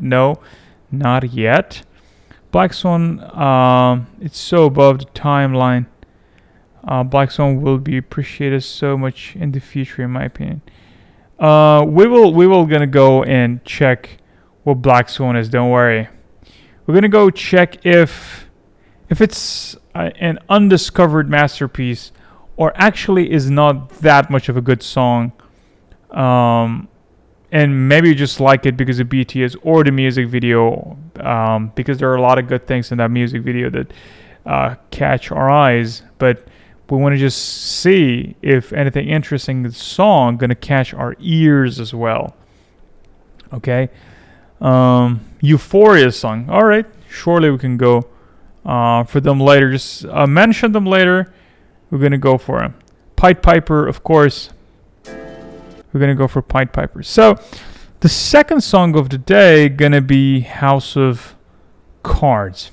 No, not yet. Black Swan, it's so above the timeline. Black Swan will be appreciated so much in the future, in my opinion. We will gonna go and check what Black Swan is. Don't worry. We're gonna go check if it's an undiscovered masterpiece or actually is not that much of a good song. And maybe you just like it because of BTS or the music video, because there are a lot of good things in that music video that catch our eyes. But we want to just see if anything interesting in the song gonna catch our ears as well. Okay, Euphoria song. All right, surely we can go for them later. Just mention them later. We're gonna go for them. Pied Piper, of course. We're gonna go for Pied Piper. So the second song of the day gonna be House of Cards.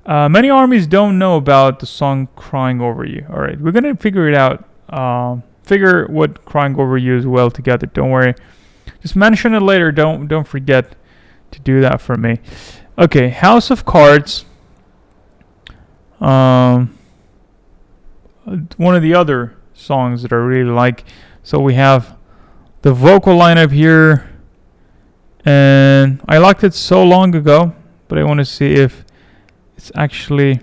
Many armies don't know about the song Crying Over You. All right, we're gonna figure it out. Figure what Crying Over You is well together. Don't worry. Just mention it later. Don't forget to do that for me. Okay, House of Cards. One of the other songs that I really like. So we have the vocal lineup here, and I liked it so long ago, but I want to see if it's actually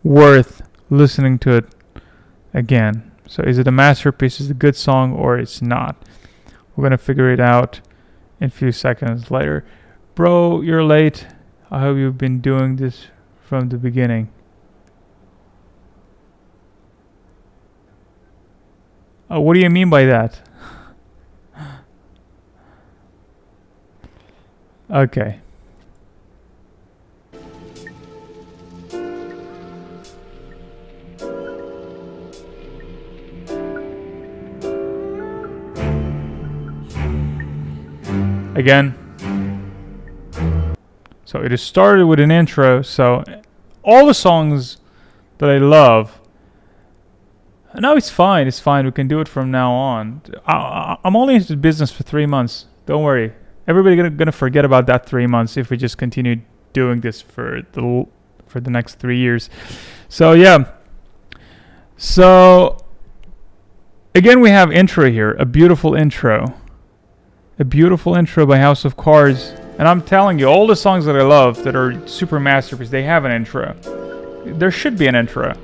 worth listening to it again. So is it a masterpiece, is it a good song, or it's not? We're gonna figure it out in a few seconds later. Bro, you're late. I hope you've been doing this from the beginning. What do you mean by that? Okay. Again. So it is started with an intro. So all the songs that I love. No, it's fine. It's fine. We can do it from now on. I'm only into business for 3 months. Don't worry. Everybody gonna forget about that 3 months if we just continue doing this for the next 3 years. So yeah. So again, we have intro here. A beautiful intro by House of Cards. And I'm telling you, all the songs that I love that are super masterpieces, they have an intro. There should be an intro.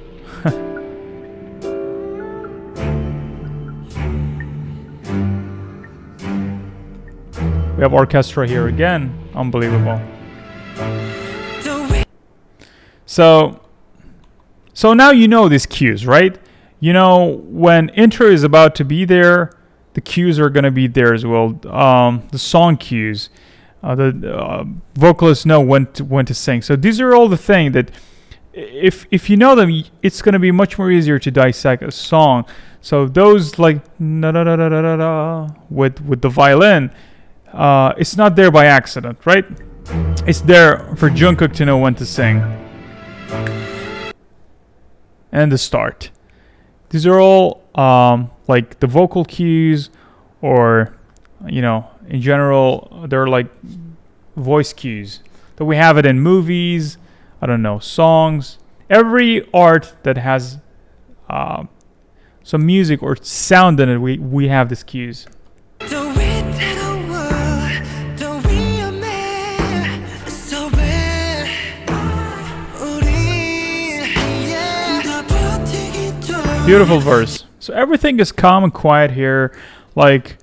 We have orchestra here again. Unbelievable. So now you know these cues, right? You know when intro is about to be there, the cues are going to be there as well. The song cues. The vocalists know when to sing. So these are all the things that if you know them, it's going to be much more easier to dissect a song. So those like with the violin, it's not there by accident, right? It's there for Jungkook to know when to sing. And the start. These are all like the vocal cues, or in general, they're like voice cues. So we have it in movies, I don't know, songs. Every art that has some music or sound in it, we have these cues. Beautiful verse. So everything is calm and quiet here. Like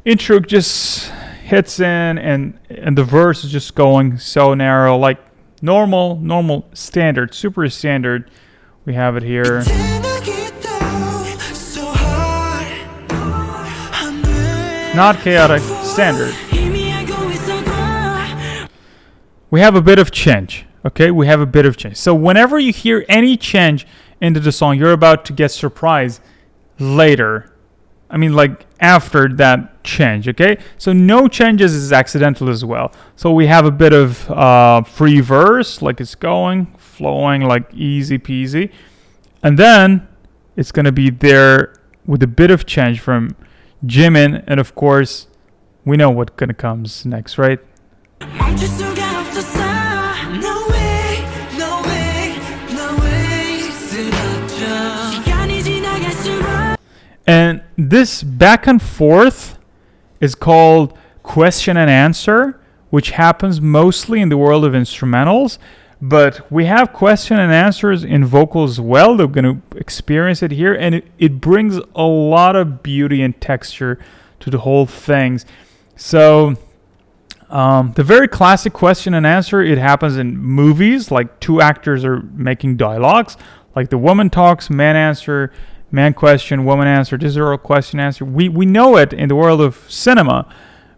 intro just hits in, and the verse is just going so narrow, like normal standard, super standard. We have it here. Not chaotic, standard. We have a bit of change. Okay, we have a bit of change. So whenever you hear any change into the song, you're about to get surprised later. I mean, like after that change, okay? So no changes is accidental as well. So we have a bit of free verse, like it's going, flowing, like easy peasy. And then it's going to be there with a bit of change from jimin, and of course, we know what gonna comes next, right? And this back and forth is called question and answer, which happens mostly in the world of instrumentals. But we have question and answers in vocals as well. They're going to experience it here. And it brings a lot of beauty and texture to the whole things. So the very classic question and answer, it happens in movies. Like two actors are making dialogues. Like the woman talks, man answer, man question, woman answer. This is a question answer. We know it in the world of cinema.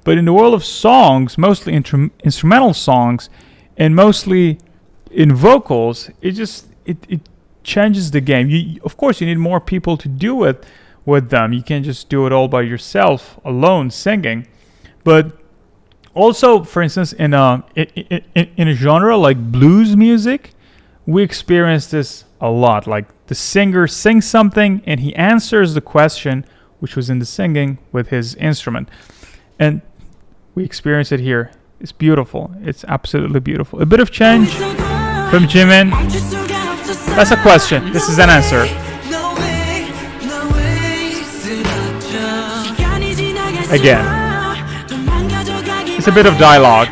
But in the world of songs, mostly instrumental songs, and mostly in vocals, it changes the game. Of course, you need more people to do it with them. You can't just do it all by yourself, alone, singing. But also, for instance, in a genre like blues music, we experience this a lot. Like the singer sings something and he answers the question, which was in the singing, with his instrument. And we experience it here. It's beautiful. It's absolutely beautiful. A bit of change from Jimin. That's a question. This is an answer. Again. It's a bit of dialogue.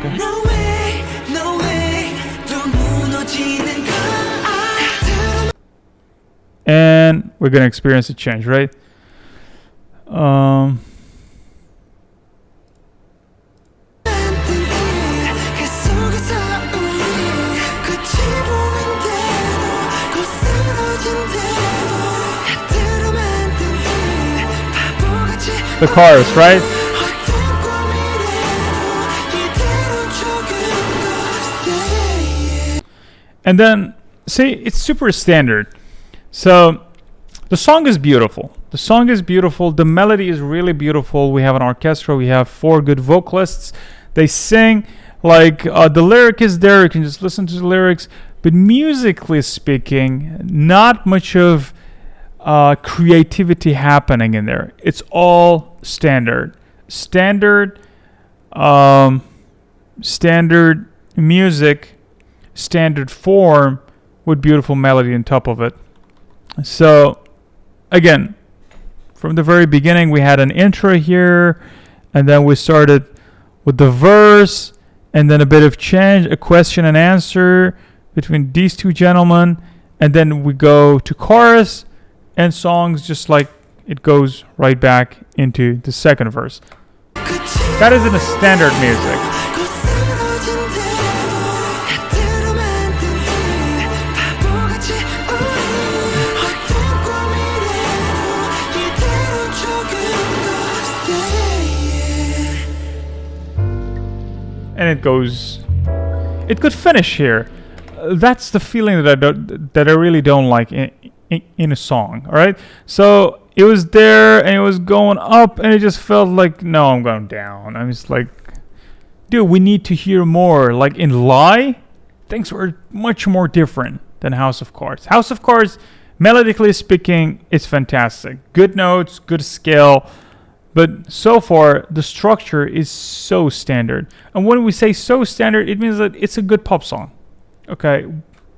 And we're going to experience a change, right? The chorus, right? And then, see, it's super standard. So, the song is beautiful. The song is beautiful. The melody is really beautiful. We have an orchestra. We have 4 good vocalists. They sing like the lyric is there. You can just listen to the lyrics. But musically speaking, not much of creativity happening in there. It's all standard. Standard music, standard form with beautiful melody on top of it. So, again, from the very beginning, we had an intro here, and then we started with the verse, and then a bit of change, a question and answer between these two gentlemen, and then we go to chorus, and songs just like it goes right back into the second verse. That is in a standard music. And it could finish here. That's the feeling that I really don't like in a song. All right, so it was there and it was going up, and it just felt like, no, I'm going down. I'm just like, dude, we need to hear more. Like in Lie, things were much more different than House of Cards. House of Cards, melodically speaking, it's fantastic. Good notes, good scale. But so far, the structure is so standard. And when we say so standard, it means that it's a good pop song. Okay,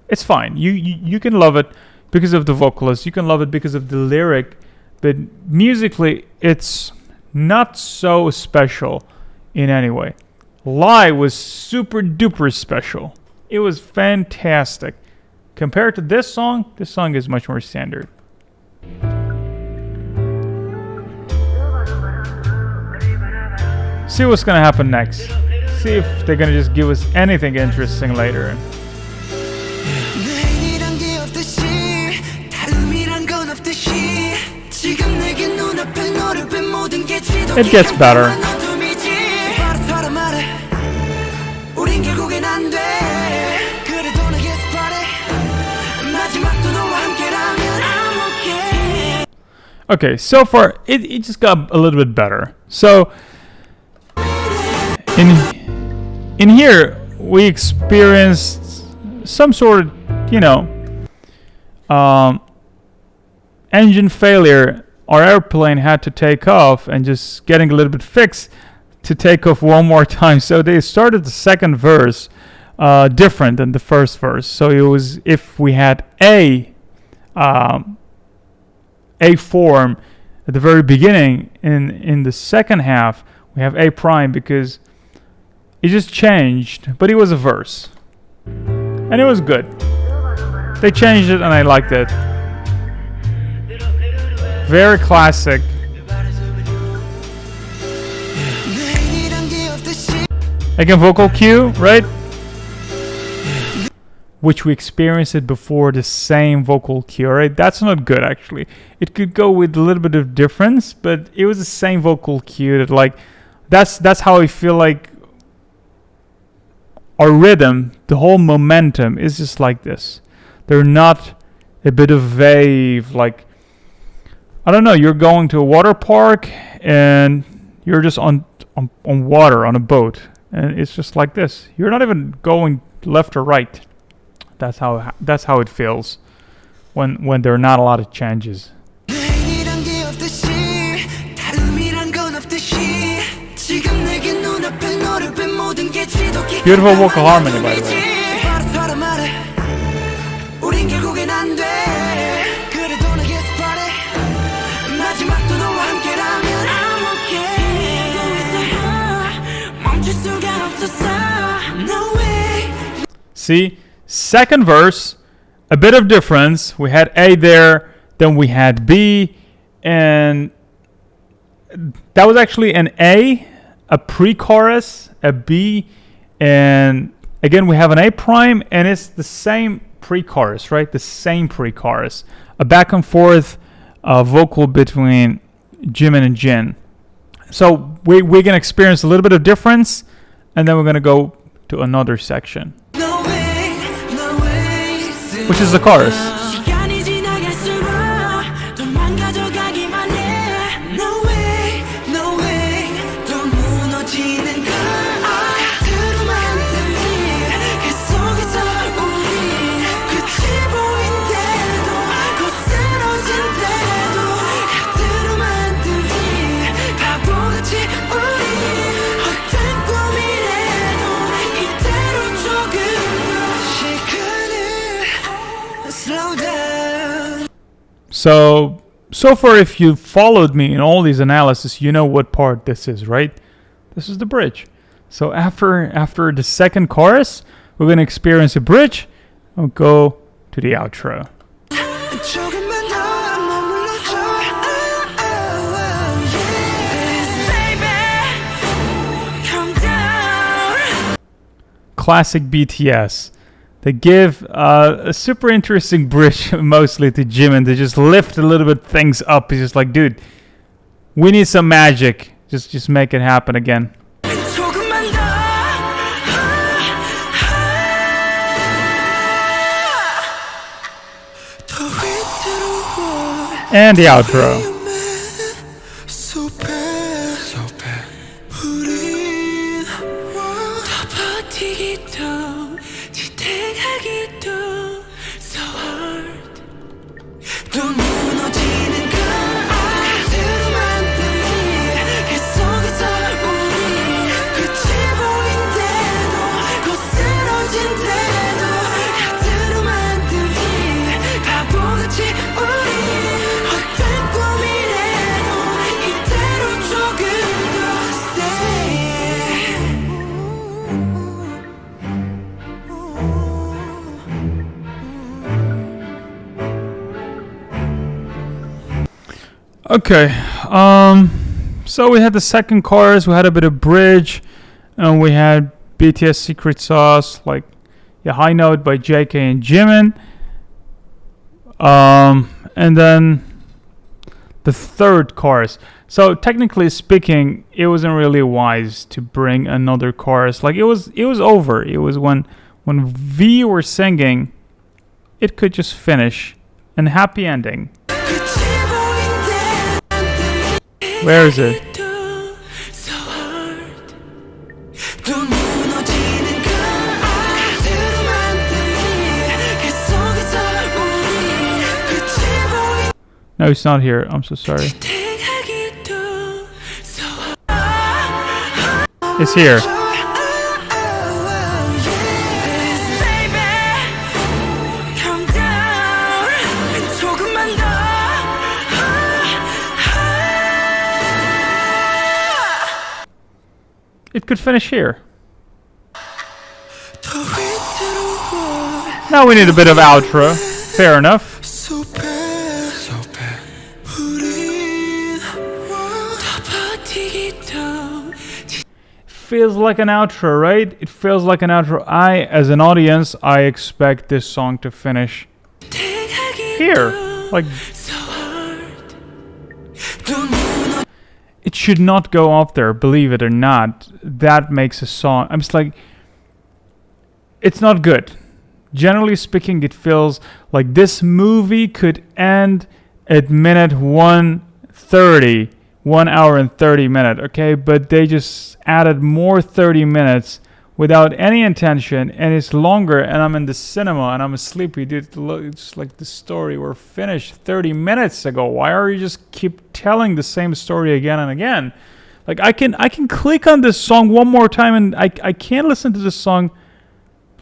it's fine. You can love it because of the vocalist. You can love it because of the lyric. But musically, it's not so special in any way. Lie was super duper special. It was fantastic. Compared to this song is much more standard. See what's gonna happen next. See if they're gonna just give us anything interesting later. It gets better. Okay, so far it just got a little bit better. So in here we experienced some sort of, engine failure. Our airplane had to take off and just getting a little bit fixed to take off one more time. So they started the second verse different than the first verse. So it was, if we had a form at the very beginning, in the second half we have a prime, because it just changed, but it was a verse and it was good. They changed it and I liked it. Very classic. Again, vocal cue, right? Which we experienced it before, the same vocal cue, right? That's not good, actually. It could go with a little bit of difference, but it was the same vocal cue that, like, that's how I feel like our rhythm, the whole momentum is just like this. They're not a bit of wave, like, I don't know, you're going to a water park and you're just on water, on a boat, and it's just like this. You're not even going left or right. That's how it feels when there are not a lot of changes. Beautiful vocal harmony, by the way. See, second verse, a bit of difference. We had A there, then we had B, and that was actually an A, a pre-chorus, a B, and again we have an A prime, and it's the same pre-chorus, right? The same pre-chorus, a back and forth vocal between Jimin and Jin. So we're gonna experience a little bit of difference, and then we're gonna go to another section, which is the chorus. So far, if you followed me in all these analysis, you know what part this is, right? This is the bridge. So after the second chorus, we're going to experience a bridge and go to the outro. Classic BTS. They give a super interesting bridge mostly to Jimin to just lift a little bit things up. He's just like, dude, we need some magic. Just make it happen again. And the outro. Okay, so we had the second chorus, we had a bit of bridge, and we had BTS Secret Sauce, like a high note by JK and Jimin. And then the third chorus. So technically speaking, it wasn't really wise to bring another chorus. Like it was over. It was when V were singing, it could just finish and happy ending. Where is it? No, it's not here. I'm so sorry. is here. It could finish here. Now we need a bit of outro. Fair enough. Feels like an outro, right? It feels like an outro. As an audience, I expect this song to finish here. Like, it should not go up there, believe it or not. That makes a song. I'm just like, it's not good. Generally speaking, it feels like this movie could end at minute 1:30. 1 hour and 30 minutes, okay? But they just added more 30 minutes without any intention, and it's longer, and I'm in the cinema, and I'm sleepy, dude. It's like the story were finished 30 minutes ago. Why are you just keep telling the same story again and again? Like, I can click on this song one more time, and I can't listen to this song,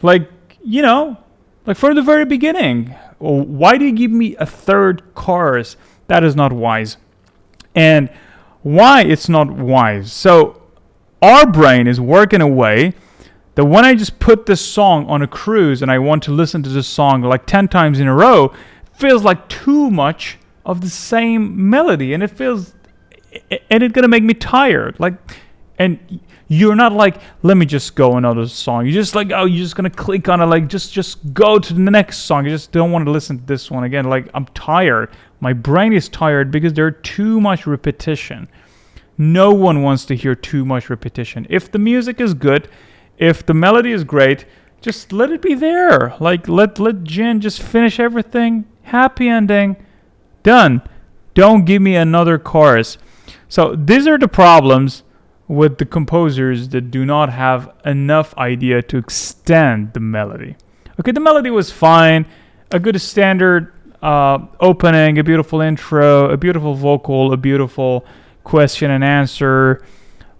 like, you know, like from the very beginning. Well, why do you give me a third chorus? That is not wise. And why it's not wise. So our brain is working a way that when I just put this song on a cruise and I want to listen to this song like 10 times in a row, it feels like too much of the same melody, and it's gonna make me tired. Like, and you're not like, let me just go another song. You're just like, oh, you're just gonna click on it, like just go to the next song. You just don't want to listen to this one again. Like, I'm tired. My brain is tired because there's too much repetition. No one wants to hear too much repetition. If the music is good, if the melody is great, just let it be there. Like, let Jin just finish everything. Happy ending. Done. Don't give me another chorus. So these are the problems with the composers that do not have enough idea to extend the melody. Okay, the melody was fine. A good standard opening, a beautiful intro, a beautiful vocal, a beautiful question and answer,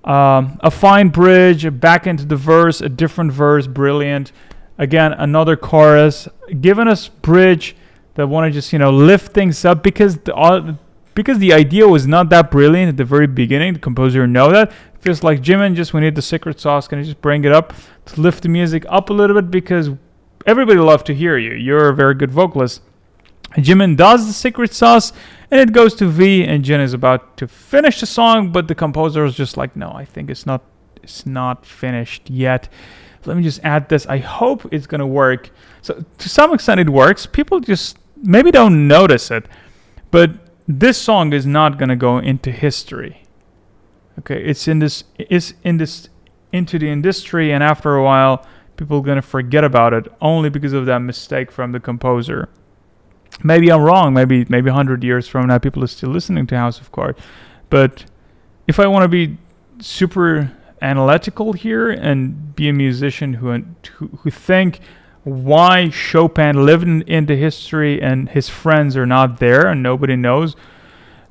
a fine bridge, back into the verse, a different verse, brilliant. Again, another chorus, giving us bridge that want to just, lift things up because the idea was not that brilliant at the very beginning. The composer know that. It feels like Jimin just, we need the secret sauce. Can you just bring it up to lift the music up a little bit, because everybody loves to hear you. You're a very good vocalist. Jimin does the secret sauce, and it goes to V, and Jin is about to finish the song, but the composer is just like, no, I think it's not finished yet. Let me just add this. I hope it's going to work. So to some extent it works. People just maybe don't notice it, but this song is not going to go into history. Okay, it's into the industry, and after a while people are going to forget about it only because of that mistake from the composer. Maybe I'm wrong. Maybe 100 years from now, people are still listening to House of Cards. But if I want to be super analytical here and be a musician who think why Chopin lived into history and his friends are not there and nobody knows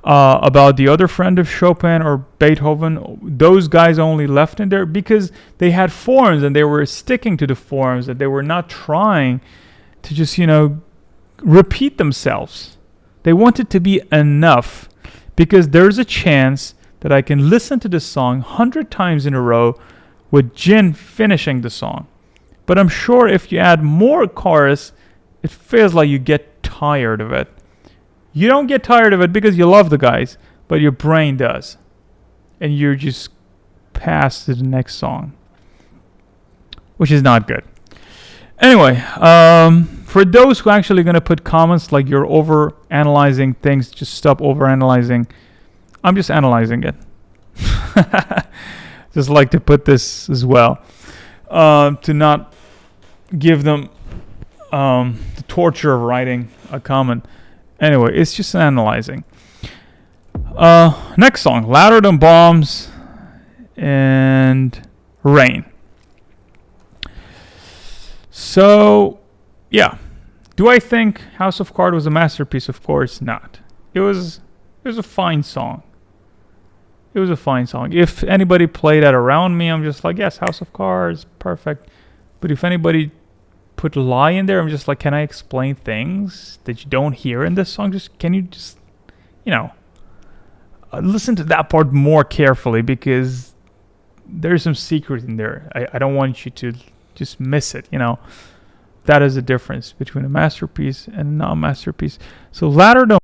about the other friend of Chopin or Beethoven, those guys only left in there because they had forms and they were sticking to the forms, that they were not trying to just, repeat themselves. They want it to be enough, because there's a chance that I can listen to this song 100 times in a row with Jin finishing the song. But I'm sure if you add more chorus, it feels like you get tired of it. You don't get tired of it because you love the guys, but your brain does. And you're just passed to the next song, which is not good. Anyway, for those who are actually going to put comments like you're over-analyzing things, just stop over-analyzing. I'm just analyzing it. Just like to put this as well. To not give them the torture of writing a comment. Anyway, it's just analyzing. Next song, Louder Than Bombs and Rain. So, yeah. Do I think House of Cards was a masterpiece? Of course not. It was a fine song. It was a fine song. If anybody played that around me, I'm just like, yes, House of Cards, perfect. But if anybody put Lie in there, I'm just like, can I explain things that you don't hear in this song? Can you just, listen to that part more carefully, because there's some secret in there. I don't want you to just miss it, That is the difference between a masterpiece and a non-masterpiece. So Ladder Don't